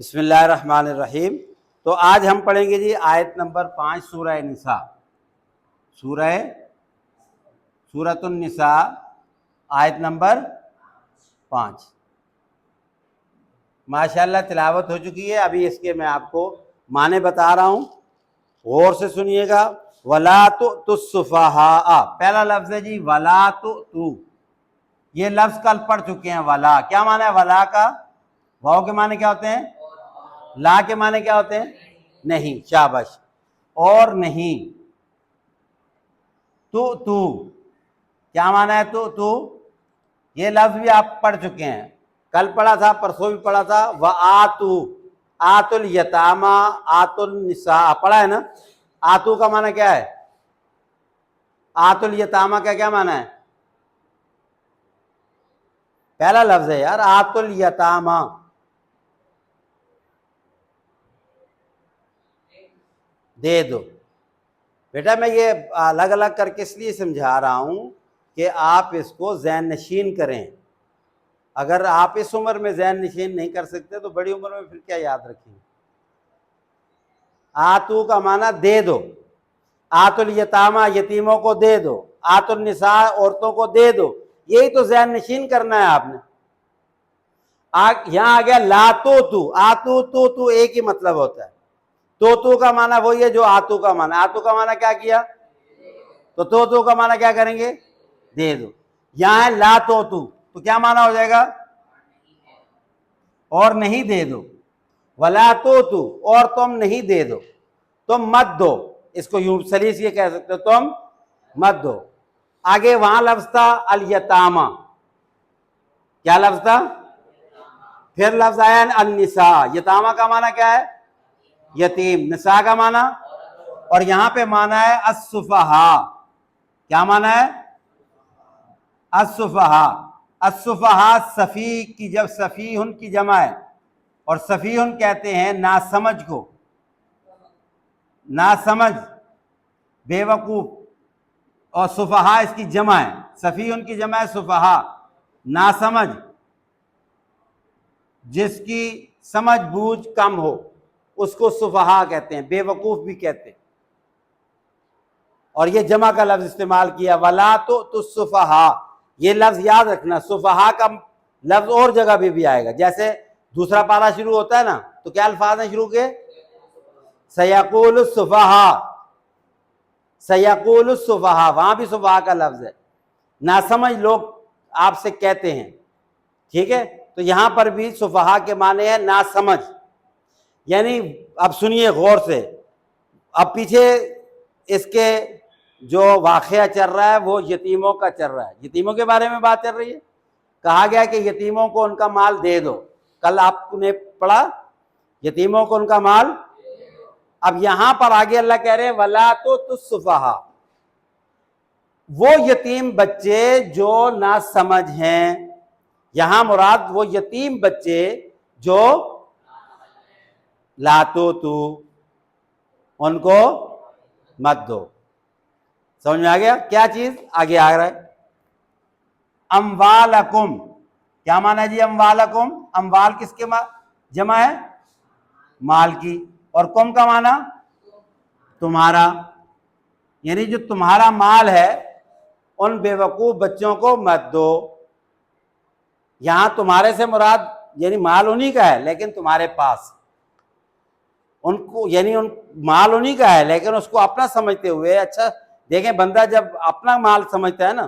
بسم اللہ الرحمن الرحیم۔ تو آج ہم پڑھیں گے جی آیت نمبر 5 سورہ نساء، سورۃ النساء آیت نمبر 5۔ ماشاءاللہ تلاوت ہو چکی ہے، ابھی اس کے میں آپ کو معنی بتا رہا ہوں، غور سے سنیے گا۔ وَلَا تُؤْتُوا السُّفَهَاءَ، پہلا لفظ ہے جی وَلَا تُؤْتُوا، یہ لفظ کل پڑھ چکے ہیں۔ ولا کیا معنی ہے؟ ولا کا واو کے معنی کیا ہوتے ہیں؟ لا کے معنی کیا ہوتے ہیں؟ نہیں، شاباش، اور نہیں۔ تو کیا معنی ہے؟ تو یہ لفظ بھی آپ پڑھ چکے ہیں، کل پڑھا تھا، پرسوں بھی پڑھا تھا۔ وآتو، آتوا الیتامی، آتوا النساء، پڑھا ہے نا؟ آتو کا معنی کیا ہے؟ آتوا الیتامی کا کیا معنی ہے؟ پہلا لفظ ہے یار، آتوا الیتامی، دے دو۔ بیٹا میں یہ الگ الگ کر کے اس لیے سمجھا رہا ہوں کہ آپ اس کو ذہن نشین کریں۔ اگر آپ اس عمر میں ذہن نشین نہیں کر سکتے تو بڑی عمر میں پھر کیا یاد رکھیں؟ آتو کا معنی دے دو، آتوا الیتامی یتیموں کو دے دو، آتوا النساء عورتوں کو دے دو، یہی تو ذہن نشین کرنا ہے آپ نے۔ یہاں آ گیا لا تو، آتو تو ایک ہی مطلب ہوتا ہے۔ تو کا معنی وہی ہے جو آتو کا معنی۔ آتو کا معنی کیا کیا؟ تو کا معنی کیا کریں گے؟ دے دو۔ یہاں ہے لا تو کیا معنی ہو جائے گا؟ اور نہیں دے دو۔ ولا تو اور تم نہیں دے دو، تم مت دو۔ اس کو یوں سلیس یہ کہہ سکتے ہو، تم مت دو۔ آگے وہاں لفظ تھا الیتامی، کیا لفظ تھا؟ پھر لفظ آیا النساء۔ یتامی کا معنی کیا ہے؟ یتیم۔ نساء کا معنی، اور یہاں پہ معنی ہے السفہاء۔ کیا معنی ہے؟ السفہاء۔ السفہاء سفیہ کی جب سفیہن کی جمع ہے، اور سفیہن کہتے ہیں ناسمجھ کو، ناسمجھ، بے وقوف، اور سفہاء اس کی جمع ہے، سفیہن کی جمع ہے سفہاء، ناسمجھ، جس کی سمجھ بوجھ کم ہو اس کو سفہاء کہتے ہیں، بے وقوف بھی کہتے ہیں۔ اور یہ جمع کا لفظ استعمال کیا، وَلَا تُؤْتُوا السُّفَهَاء، یہ لفظ یاد رکھنا۔ سفہاء کا لفظ اور جگہ پہ بھی آئے گا، جیسے دوسرا پارہ شروع ہوتا ہے نا تو کیا الفاظ ہیں شروع کے؟ سَيَقُولُ السُّفَهَاء، سَيَقُولُ السُّفَهَاء، وہاں بھی سفہاء کا لفظ ہے، ناسمجھ لوگ آپ سے کہتے ہیں، ٹھیک ہے؟ تو یہاں پر بھی سفہاء کے معنی ہے ناسمجھ، یعنی اب سنیے غور سے، اب پیچھے اس کے جو واقعہ چل رہا ہے وہ یتیموں کا چل رہا ہے، یتیموں کے بارے میں بات چل رہی ہے۔ کہا گیا کہ یتیموں کو ان کا مال دے دو، کل آپ نے پڑھا یتیموں کو ان کا مال۔ اب یہاں پر آگے اللہ کہہ رہے ہیں وَلَا تُؤْتُوا السُّفَهَاء، وہ یتیم بچے جو نہ سمجھ ہیں، یہاں مراد وہ یتیم بچے جو لا تو ان کو مت دو۔ سمجھ میں آ گیا کیا چیز؟ آگے آ رہا ہے اموالکم، کیا معنی ہے جی اموالکم؟ اموال کس کے جمع ہے؟ مال کی، اور کم کا معنی تمہارا، یعنی جو تمہارا مال ہے ان بے وقوف بچوں کو مت دو۔ یہاں تمہارے سے مراد یعنی مال انہی کا ہے لیکن تمہارے پاس، ان کو یعنی مال انہی کا ہے لیکن اس کو اپنا سمجھتے ہوئے۔ اچھا دیکھیں، بندہ جب اپنا مال سمجھتا ہے نا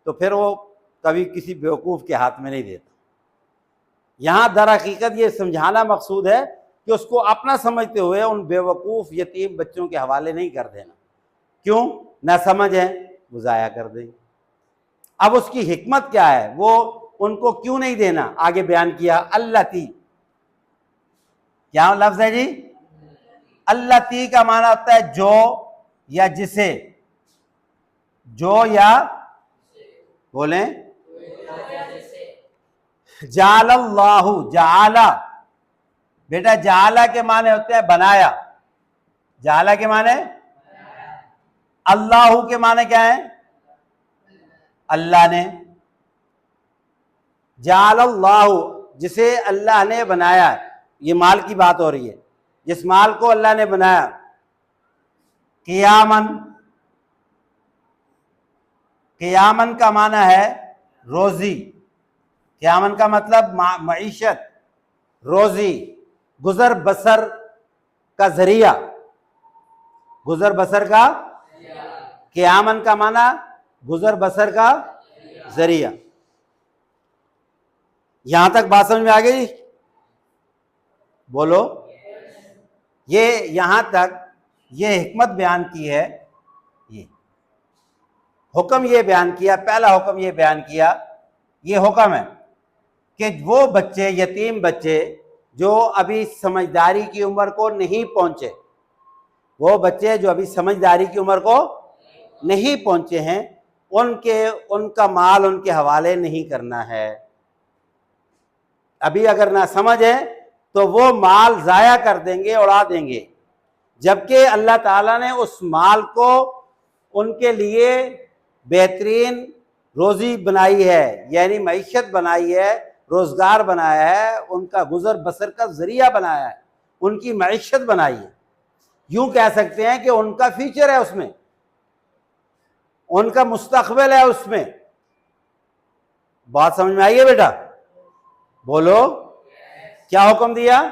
تو پھر وہ کبھی کسی بیوقوف کے ہاتھ میں نہیں دیتا۔ یہاں در حقیقت یہ سمجھانا مقصود ہے کہ اس کو اپنا سمجھتے ہوئے ان بیوقوف یتیم بچوں کے حوالے نہیں کر دینا۔ کیوں؟ نہ سمجھ ہے، وہ ضائع کر دیں۔ اب اس کی حکمت کیا ہے؟ وہ ان کو کیوں نہیں دینا؟ آگے بیان کیا اللتی، کیا لفظ ہے جی؟ اللتی کا معنی ہوتا ہے جو یا جسے، جو یا بولیں جعل اللہ، جعل، بیٹا جعل کے معنی ہوتے ہیں بنایا، جعل کے معنی، اللہ کے معنی کیا ہے؟ اللہ نے، جعل اللہ جسے اللہ نے بنایا ہے۔ یہ مال کی بات ہو رہی ہے، جس مال کو اللہ نے بنایا قیامن، قیامن کا معنی ہے روزی، قیامن کا مطلب معیشت، روزی، گزر بسر کا ذریعہ، گزر بسر کا، قیامن کا معنی گزر بسر کا ذریعہ۔ یہاں تک بات سمجھ میں آ گئی؟ بولو۔ یہ یہاں تک یہ حکمت بیان کی ہے، یہ حکم یہ بیان کیا، پہلا حکم یہ بیان کیا، یہ حکم ہے کہ وہ بچے، یتیم بچے جو ابھی سمجھداری کی عمر کو نہیں پہنچے، وہ بچے جو ابھی سمجھداری کی عمر کو نہیں پہنچے ہیں، ان کا مال ان کے حوالے نہیں کرنا ہے۔ ابھی اگر نہ سمجھ ہے تو وہ مال ضائع کر دیں گے، اڑا دیں گے، جبکہ اللہ تعالیٰ نے اس مال کو ان کے لیے بہترین روزی بنائی ہے، یعنی معیشت بنائی ہے، روزگار بنایا ہے، ان کا گزر بسر کا ذریعہ بنایا ہے، ان کی معیشت بنائی ہے۔ یوں کہہ سکتے ہیں کہ ان کا فیوچر ہے اس میں، ان کا مستقبل ہے اس میں۔ بات سمجھ میں آئی ہے بیٹا؟ بولو۔ کیا حکم دیا؟